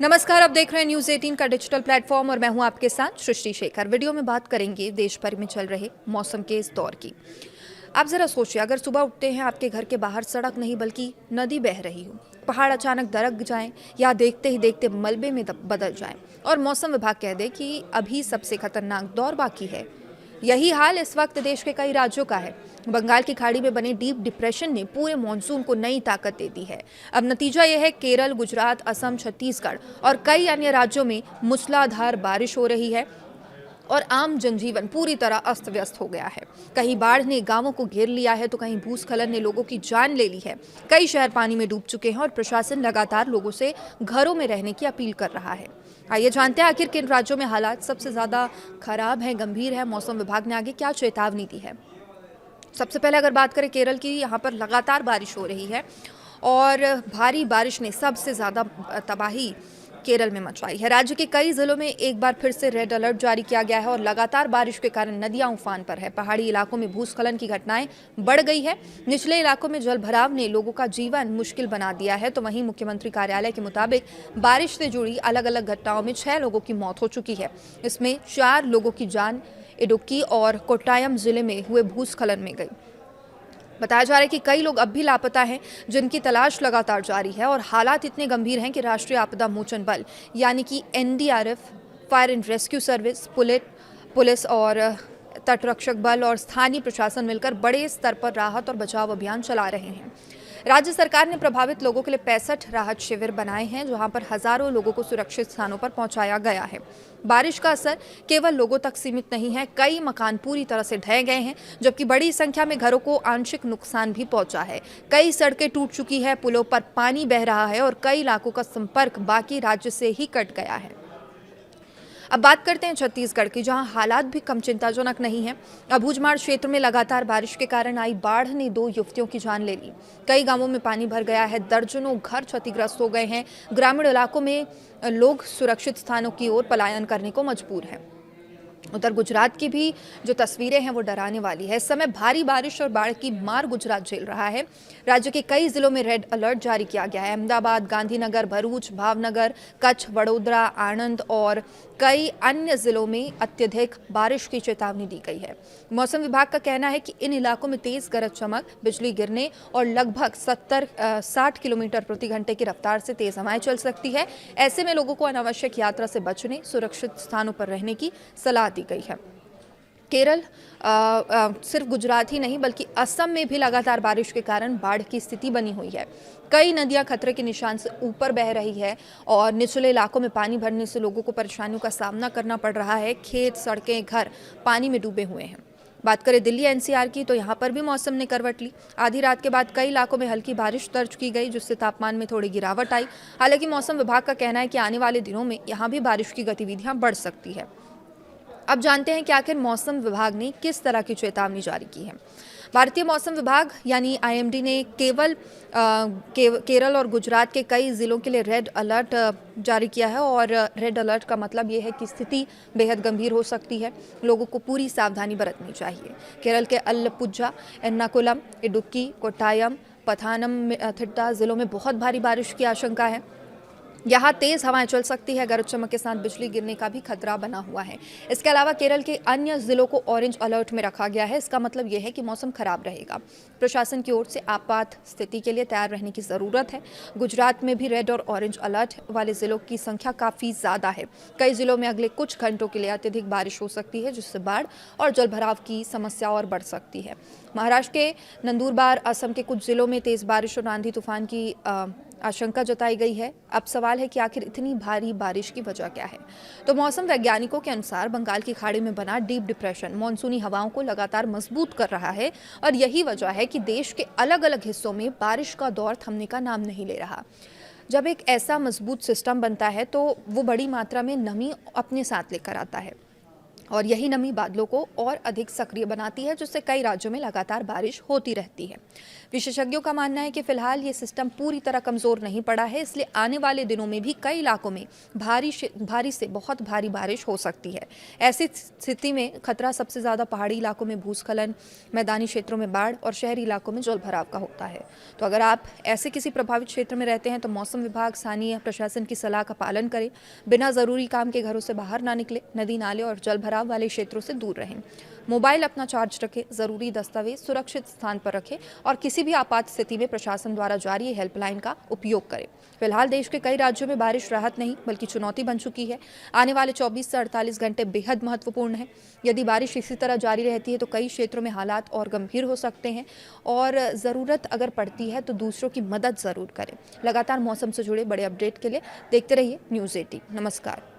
नमस्कार, आप देख रहे हैं न्यूज़ 18 का डिजिटल प्लेटफॉर्म और मैं हूं आपके साथ सृष्टि शेखर। वीडियो में बात करेंगे देश भर में चल रहे मौसम के इस दौर की। आप जरा सोचिए, अगर सुबह उठते हैं आपके घर के बाहर सड़क नहीं बल्कि नदी बह रही हो, पहाड़ अचानक दरक जाएं या देखते ही देखते मलबे में बदल जाएं और मौसम विभाग कह दे कि अभी सबसे खतरनाक दौर बाकी है। यही हाल इस वक्त देश के कई राज्यों का है। बंगाल की खाड़ी में बने डीप डिप्रेशन ने पूरे मॉनसून को नई ताकत दे दी है। अब नतीजा यह है, केरल, गुजरात, असम, छत्तीसगढ़ और कई अन्य राज्यों में मूसलाधार बारिश हो रही है और आम जनजीवन पूरी तरह अस्त व्यस्त हो गया है। कहीं बाढ़ ने गांवों को घेर लिया है तो कहीं भूस्खलन ने लोगों की जान ले ली है। कई शहर पानी में डूब चुके हैं और प्रशासन लगातार लोगों से घरों में रहने की अपील कर रहा है। आइए जानते हैं आखिर किन राज्यों में हालात सबसे ज्यादा खराब है, गंभीर है। मौसम विभाग ने आगे क्या चेतावनी दी है। सबसे पहले अगर बात करें केरल की, यहाँ पर लगातार बारिश हो रही है और भारी बारिश ने सबसे ज़्यादा तबाही केरल में मचाई है। राज्य के कई जिलों में एक बार फिर से रेड अलर्ट जारी किया गया है और लगातार बारिश के कारण नदियां उफान पर है। पहाड़ी इलाकों में भूस्खलन की घटनाएं बढ़ गई है। निचले इलाकों में जल भराव ने लोगों का जीवन मुश्किल बना दिया है। तो वहीं मुख्यमंत्री कार्यालय के मुताबिक बारिश से जुड़ी अलग अलग घटनाओं में 6 लोगों की मौत हो चुकी है। इसमें 4 लोगों की जान इडुक्की और कोट्टायम जिले में हुए भूस्खलन में गई। बताया जा रहा है कि कई लोग अब भी लापता हैं, जिनकी तलाश लगातार जारी है और हालात इतने गंभीर हैं कि राष्ट्रीय आपदा मोचन बल यानी कि NDRF, fire and rescue service, police और तटरक्षक बल और स्थानीय प्रशासन मिलकर बड़े स्तर पर राहत और बचाव अभियान चला रहे हैं। राज्य सरकार ने प्रभावित लोगों के लिए 65 राहत शिविर बनाए हैं, जहां पर हजारों लोगों को सुरक्षित स्थानों पर पहुंचाया गया है। बारिश का असर केवल लोगों तक सीमित नहीं है। कई मकान पूरी तरह से ढह गए हैं, जबकि बड़ी संख्या में घरों को आंशिक नुकसान भी पहुंचा है। कई सड़कें टूट चुकी है, पुलों पर पानी बह रहा है और कई इलाकों का संपर्क बाकी राज्य से ही कट गया है। अब बात करते हैं छत्तीसगढ़ की, जहां हालात भी कम चिंताजनक नहीं है। अबूझमाड़ क्षेत्र में लगातार बारिश के कारण आई बाढ़ ने 2 युवतियों की जान ले ली। कई गांवों में पानी भर गया है, दर्जनों घर क्षतिग्रस्त हो गए हैं। ग्रामीण इलाकों में लोग सुरक्षित स्थानों की ओर पलायन करने को मजबूर हैं। उधर गुजरात की भी जो तस्वीरें हैं वो डराने वाली है। इस समय भारी बारिश और बाढ़ की मार गुजरात झेल रहा है। राज्य के कई जिलों में रेड अलर्ट जारी किया गया है। अहमदाबाद, गांधीनगर, भरूच, भावनगर, कच्छ, वडोदरा, आणंद और कई अन्य जिलों में अत्यधिक बारिश की चेतावनी दी गई है। मौसम विभाग का कहना है कि इन इलाकों में तेज गरज चमक, बिजली गिरने और लगभग 60 किलोमीटर प्रति घंटे की रफ्तार से तेज हवाएं चल सकती है। ऐसे में लोगों को अनावश्यक यात्रा से बचने, सुरक्षित स्थानों पर रहने की सलाह दी गई है। केरल सिर्फ गुजरात ही नहीं बल्कि असम में भी लगातार बारिश के कारण बाढ़ की स्थिति बनी हुई है। कई नदियां खतरे के निशान से ऊपर बह रही है और निचले इलाकों में पानी भरने से लोगों को परेशानियों का सामना करना पड़ रहा है। खेत, सड़कें, घर पानी में डूबे हुए हैं। बात करें दिल्ली एनसीआर की, तो यहाँ पर भी मौसम ने करवट ली। आधी रात के बाद कई इलाकों में हल्की बारिश दर्ज की गई, जिससे तापमान में थोड़ी गिरावट आई। हालांकि मौसम विभाग का कहना है कि आने वाले दिनों में यहाँ भी बारिश की गतिविधियां बढ़ सकती है। अब जानते हैं कि आखिर मौसम विभाग ने किस तरह की चेतावनी जारी की है। भारतीय मौसम विभाग यानी आईएमडी ने केरल और गुजरात के कई जिलों के लिए रेड अलर्ट जारी किया है और रेड अलर्ट का मतलब ये है कि स्थिति बेहद गंभीर हो सकती है। लोगों को पूरी सावधानी बरतनी चाहिए। केरल के अल्लपुझा, एर्नाकुलम, इडुक्की, कोट्टायम, पथानमथिट्टा जिलों में बहुत भारी बारिश की आशंका है। यहाँ तेज हवाएं चल सकती है, गरज चमक के साथ बिजली गिरने का भी खतरा बना हुआ है। इसके अलावा केरल के अन्य जिलों को ऑरेंज अलर्ट में रखा गया है। इसका मतलब यह है कि मौसम खराब रहेगा। प्रशासन की ओर से आपात स्थिति के लिए तैयार रहने की जरूरत है। गुजरात में भी रेड और ऑरेंज अलर्ट वाले जिलों की संख्या काफी ज्यादा है। कई जिलों में अगले कुछ घंटों के लिए अत्यधिक बारिश हो सकती है, जिससे बाढ़ और जलभराव की समस्या और बढ़ सकती है। महाराष्ट्र के नंदुरबार, असम के कुछ जिलों में तेज बारिश और आंधी तूफान की आशंका जताई गई है। अब सवाल है कि आखिर इतनी भारी बारिश की वजह क्या है। तो मौसम वैज्ञानिकों के अनुसार बंगाल की खाड़ी में बना डीप डिप्रेशन मानसूनी हवाओं को लगातार मजबूत कर रहा है और यही वजह है कि देश के अलग अलग हिस्सों में बारिश का दौर थमने का नाम नहीं ले रहा। जब एक ऐसा मजबूत सिस्टम बनता है तो वो बड़ी मात्रा में नमी अपने साथ लेकर आता है और यही नमी बादलों को और अधिक सक्रिय बनाती है, जिससे कई राज्यों में लगातार बारिश होती रहती है। विशेषज्ञों का मानना है कि फिलहाल ये सिस्टम पूरी तरह कमजोर नहीं पड़ा है, इसलिए आने वाले दिनों में भी कई इलाकों में भारी से बहुत भारी बारिश हो सकती है। ऐसी स्थिति में खतरा सबसे ज्यादा पहाड़ी इलाकों में भूस्खलन, मैदानी क्षेत्रों में बाढ़ और शहरी इलाकों में जलभराव का होता है। तो अगर आप ऐसे किसी प्रभावित क्षेत्र में रहते हैं तो मौसम विभाग, स्थानीय प्रशासन की सलाह का पालन करें, बिना जरूरी काम के घरों से बाहर ना निकले, नदी नाले और जलभराव वाले क्षेत्रों से दूर रहें। मोबाइल अपना चार्ज रखें, जरूरी दस्तावेज सुरक्षित स्थान पर रखें और किसी भी आपात स्थिति में प्रशासन द्वारा जारी हेल्पलाइन का उपयोग करें। फिलहाल देश के कई राज्यों में बारिश राहत नहीं बल्कि चुनौती बन चुकी है। आने वाले 24 से 48 घंटे बेहद महत्वपूर्ण है। यदि बारिश इसी तरह जारी रहती है तो कई क्षेत्रों में हालात और गंभीर हो सकते हैं और ज़रूरत अगर पड़ती है तो दूसरों की मदद ज़रूर करें। लगातार मौसम से जुड़े बड़े अपडेट के लिए देखते रहिए न्यूज़ 18। नमस्कार।